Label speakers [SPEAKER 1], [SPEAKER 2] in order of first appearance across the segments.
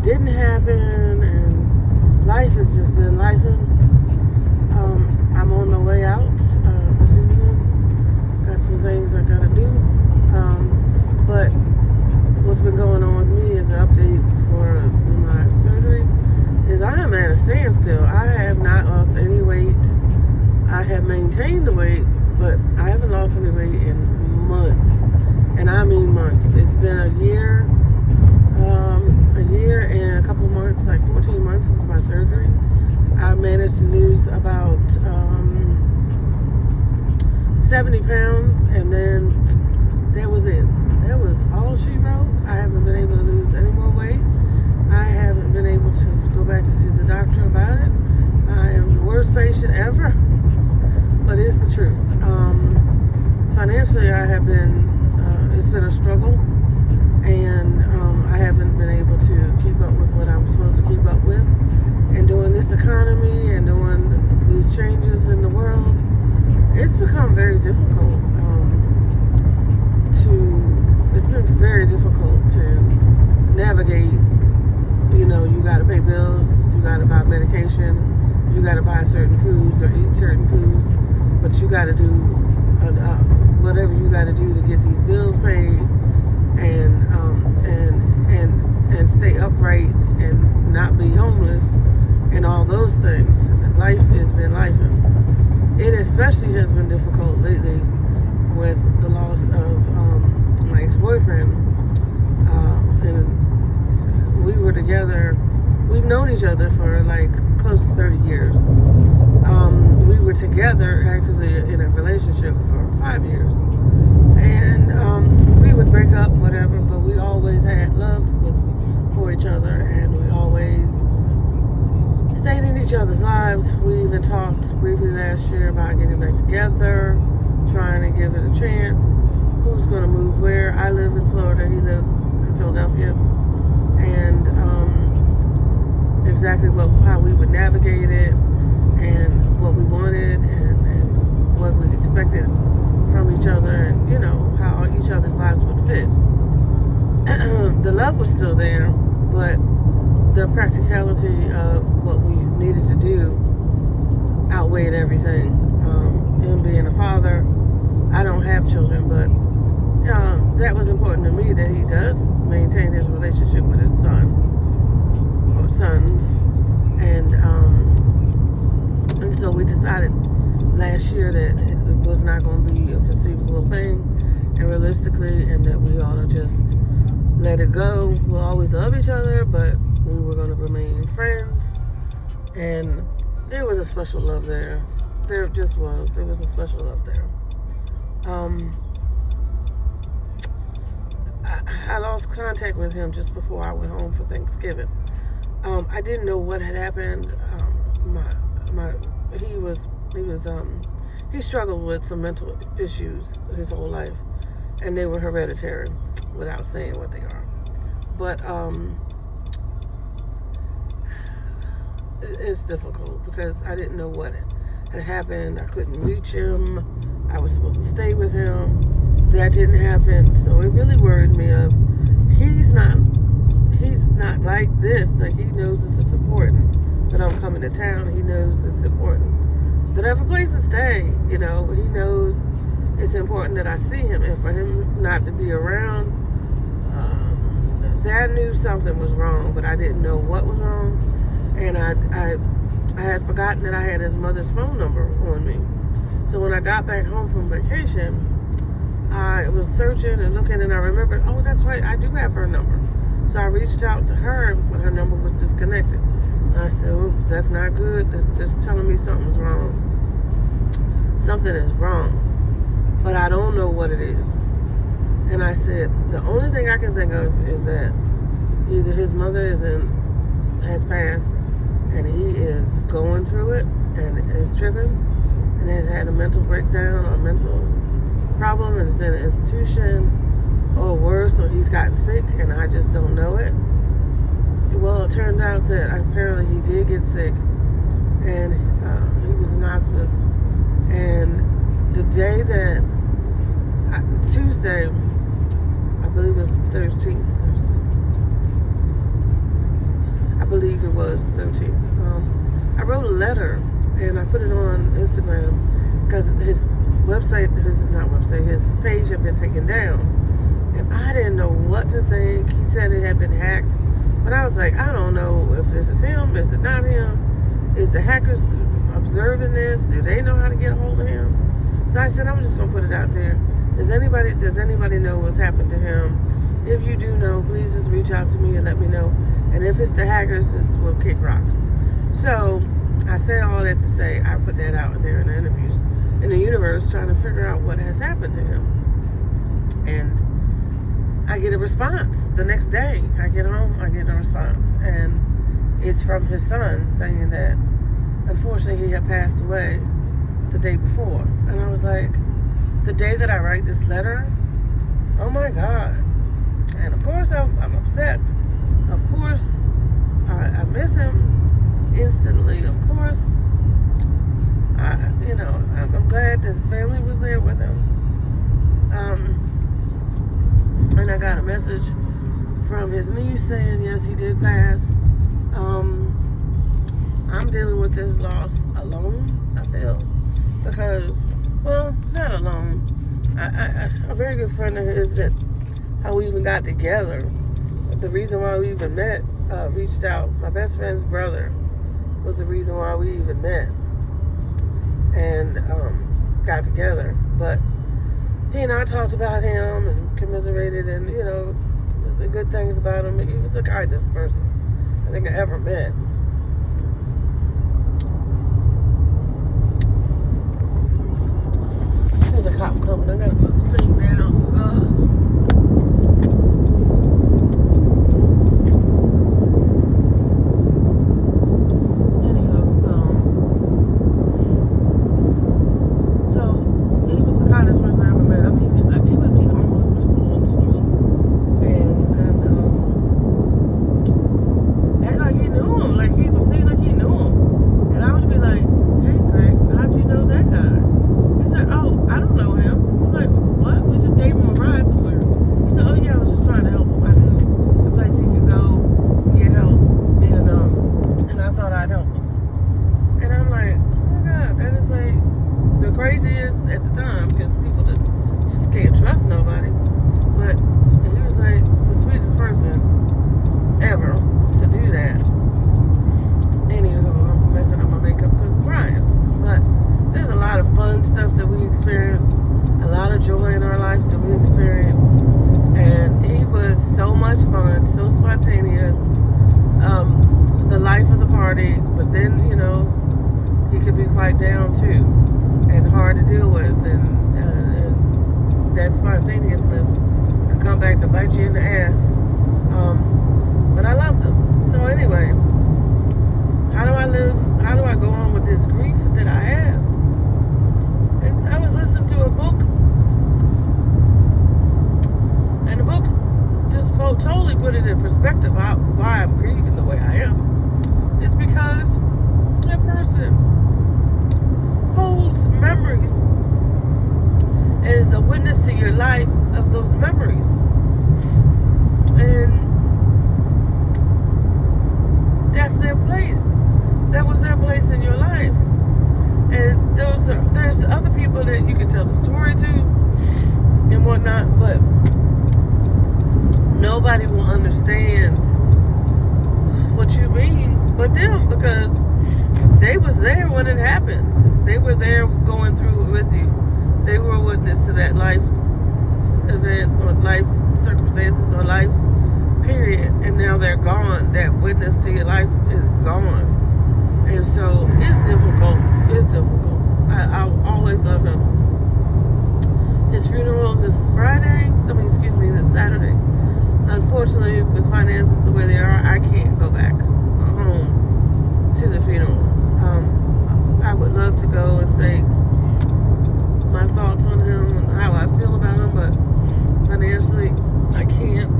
[SPEAKER 1] didn't happen, and life has just been lifing. I'm on the way out this evening. Got some things I gotta do. But what's been going on with me is an update for my surgery. Is I am at a standstill. I have not lost any weight. I have maintained the weight, but I haven't lost any weight in months. And I mean months. It's been a year and a couple months, like 14 months since my surgery. I managed to lose about 70 pounds, and then that was it. That was all she wrote. I haven't been able to lose any more weight. I haven't been able to go back to see the doctor about it. I am the worst patient ever, but it's the truth. Financially, I have been, it's been a struggle, and I haven't been able to keep up with what I'm supposed to keep up with. And doing this economy and doing these changes in the world, it's become very difficult it's been very difficult to navigate. You know, you got to pay bills, you got to buy medication, you got to buy certain foods or eat certain foods, but you got to do whatever you got to do to get these bills paid and stay upright and not be homeless and all those things. Life has been lifing. It especially has been difficult lately with the loss of my ex-boyfriend. And we were together. We've known each other for like close to 30 years. We were together actually in a relationship for 5 years. And we would break up, whatever, but we always had love for each other, and we always stayed in each other's lives. We even talked briefly last year about getting back together, trying to give it a chance. Who's going to move where? I live in Florida. He lives in Philadelphia. And exactly how we would navigate it and what we wanted and what we expected from each other, and, you know, how each other's lives would fit. The love was still there, but the practicality of what we needed to do outweighed everything. Him being a father, I don't have children, but that was important to me, that he does maintain his relationship with his son or sons, and so we decided last year that it was not going to be a foreseeable thing, and realistically, and that we ought to just let it go. We'll always love each other, but we were going to remain friends. And there was a special love there. There just was. There was a special love there. I lost contact with him just before I went home for Thanksgiving. I didn't know what had happened. He struggled with some mental issues his whole life, and they were hereditary, without saying what they are. But it's difficult because I didn't know what had happened. I couldn't reach him. I was supposed to stay with him. That didn't happen. So it really worried me of, he's not like this. Like, he knows this is important that I'm coming to town. He knows it's important that I have a place to stay. You know, he knows it's important that I see him, and for him not to be around, I knew something was wrong, but I didn't know what was wrong. And I had forgotten that I had his mother's phone number on me. So when I got back home from vacation, I was searching and looking, and I remembered, oh, that's right, I do have her number. So I reached out to her, but her number was disconnected. And I said, oh, that's not good. That's just telling me something's wrong. Something is wrong, but I don't know what it is. And I said, the only thing I can think of is that either his mother has passed, and he is going through it and is tripping and has had a mental breakdown or a mental problem and is in an institution, or worse, or he's gotten sick and I just don't know it. Well, it turned out that apparently he did get sick, and he was in hospice. And the day that, Tuesday, I believe it was the 13th, was 13th. I wrote a letter and I put it on Instagram because his page had been taken down. And I didn't know what to think. He said it had been hacked. But I was like, I don't know if this is him, is it not him? Is the hackers observing this? Do they know how to get a hold of him? So I said, I'm just going to put it out there. Does anybody know what's happened to him? If you do know, please just reach out to me and let me know. And if it's the hackers, just will kick rocks. So I said all that to say, I put that out there in the interviews, in the universe, trying to figure out what has happened to him. And I get a response the next day. I get home, I get a response. And it's from his son saying that, unfortunately, he had passed away the day before. And I was like, the day that I write this letter, oh my God. And of course, I'm upset. Of course, I miss him instantly. Of course, I'm glad that his family was there with him. And I got a message from his niece saying, yes, he did pass. I'm dealing with this loss alone, I feel. Because, well, not alone. A very good friend of his that how we even got together. The reason why we even met, reached out. My best friend's brother was the reason why we even met and got together. But he and I talked about him and commiserated and, the good things about him. He was the kindest person I think I ever met. There's a cop coming. I gotta put the thing down. Craziest at the time because people just can't trust nobody. But he was like the sweetest person ever to do that. Anywho, I'm messing up my makeup because I'm crying. But there's a lot of fun stuff that we experienced, a lot of joy in our life that we experienced, and he was so much fun, so spontaneous. The life of the party, but then he could be quite down too. And hard to deal with, and that spontaneousness could come back to bite you in the ass. But I loved him. So anyway, how do I go on with this grief that I have? And I was listening to a book, and the book just totally put it in perspective why I'm grieving the way I am. It's because that person holds memories and is a witness to your life of those memories. And that's their place. That was their place in your life. And there's other people that you can tell the story to and whatnot, but nobody will understand what you mean but them, because they was there when it happened. They were there going through it with you. They were a witness to that life event or life circumstances or life period. And now they're gone. That witness to your life is gone. And so it's difficult. It's difficult. I'll always love him. His funeral is this Saturday. Unfortunately, with finances the way they are, I can't go back home to the funeral. I would love to go and say my thoughts on him and how I feel about him, but financially, I can't.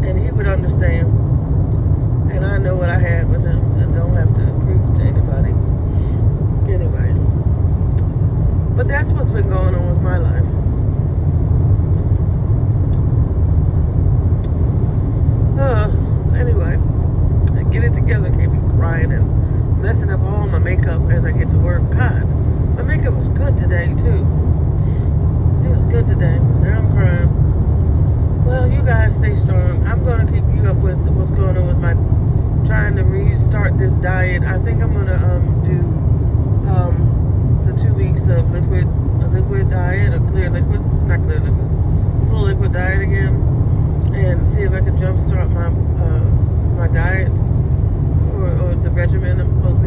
[SPEAKER 1] And he would understand. And I know what I had with him and don't have to prove it to anybody. Anyway. But that's what's been going on with my life. messing up all my makeup as I get to work. God, my makeup was good today too. It was good today. Now I'm crying. Well, you guys stay strong. I'm gonna keep you up with what's going on with my trying to restart this diet. I think I'm gonna do the 2 weeks of a liquid diet, a clear liquid, not clear liquids, full liquid diet again, and see if I can jumpstart my my diet or the regimen I'm supposed to be